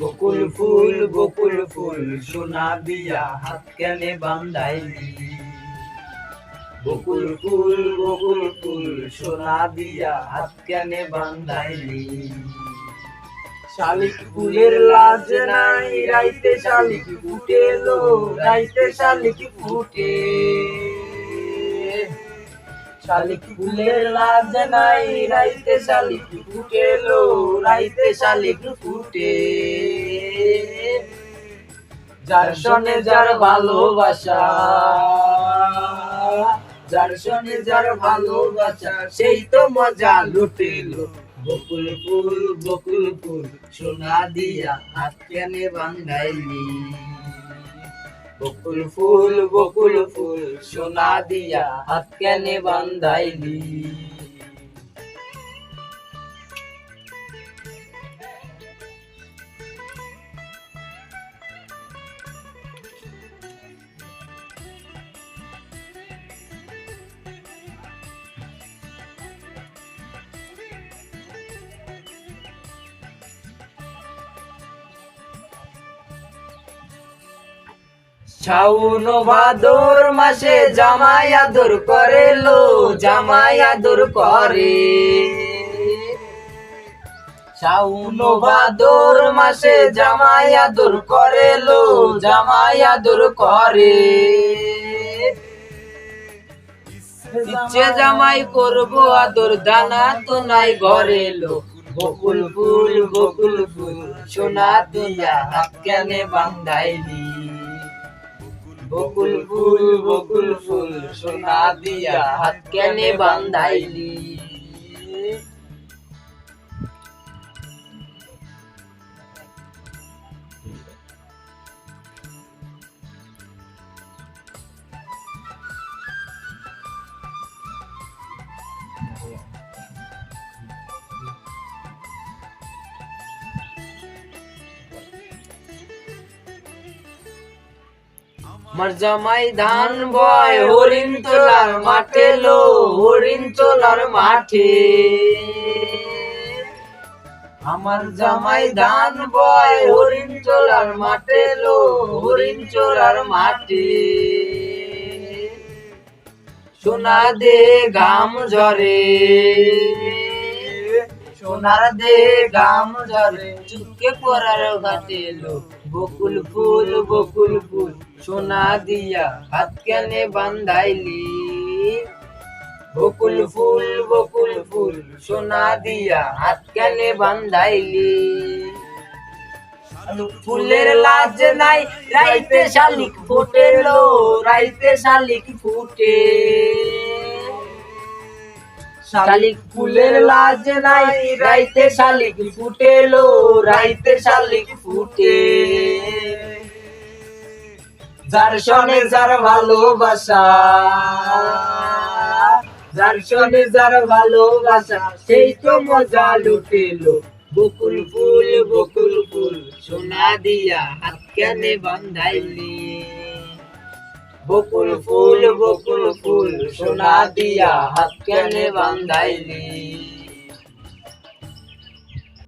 বকুল ফুল সোনা দিয়া হাত কেনে বান্ধাইলি। বকুল ফুল সোনা দিয়া হাত কেনে বান্ধাইলি। শালিক ফুলের লাজ নাই রাইতে শালিক ফুটে লো, রাইতে শালিক ফুটে। শালিক ফুলের লাজ নাই রাইতে শালিক ফুটে লো, রাইতে শালিক ফুটে। যার সনে যার ভালোবাসা, যার সনে যার ভালোবাসা সেই তো মজা লুটিলো। বকুল ফুল সোনা দিয়া হাত কেনে বান্ধাইলি। বকুল ফুল সোনা দিয়া হাত কেনে বান্ধাইলি। শাওন ভাদর মাসে জামাই আদর করে লো, জামাই আদর করে। শাওন ভাদর মাসে জামাই আদর করে লো, জামাই আদর করে। ইচ্ছে জামাই করব আদর দানা তো নাই ঘরে লো। বকুল ফুল সোনা দিয়া হাত কেনে বান্ধাইলি। বকুল ফুল সোনা দিয়া হাত কেনে বান্ধাইলি। আমার জামাই ধান বয় হরিণ তোলার মাঠে লো, হরিণ তোলার মাঠে। আমার জামাই ধান বয় হরিণ তোলার মাঠে লো, হরিণ তোলার মাঠে। সোনা দে ঘাম ঝরে, সোনার দে ঘাম ঝরে চুপকে পরার ঘাটে লো। বকুল ফুল সোনা দিয়া হাত কেনে বান্ধাইলি। বকুল ফুল সোনা দিয়া হাত কেনে বান্ধাইলি। ফুলের লাজ নাই রাইতে শালিক ফুটে লো, রাইতে শালিক ফুটে। শালিক ফুলের লাজ নাই রাইতে শালিক ফুটে লো, রাইতে শালিক ফুটে। যার সনে যার ভালোবাসা, যার সনে যার ভালোবাসা সেই তো মজা লুটিলো। বকুল ফুল সোনা দিয়া হাত কেনে বান্ধাইলি। বকুল ফুল সোনা দিয়া হাত কেনে বান্ধাইলি।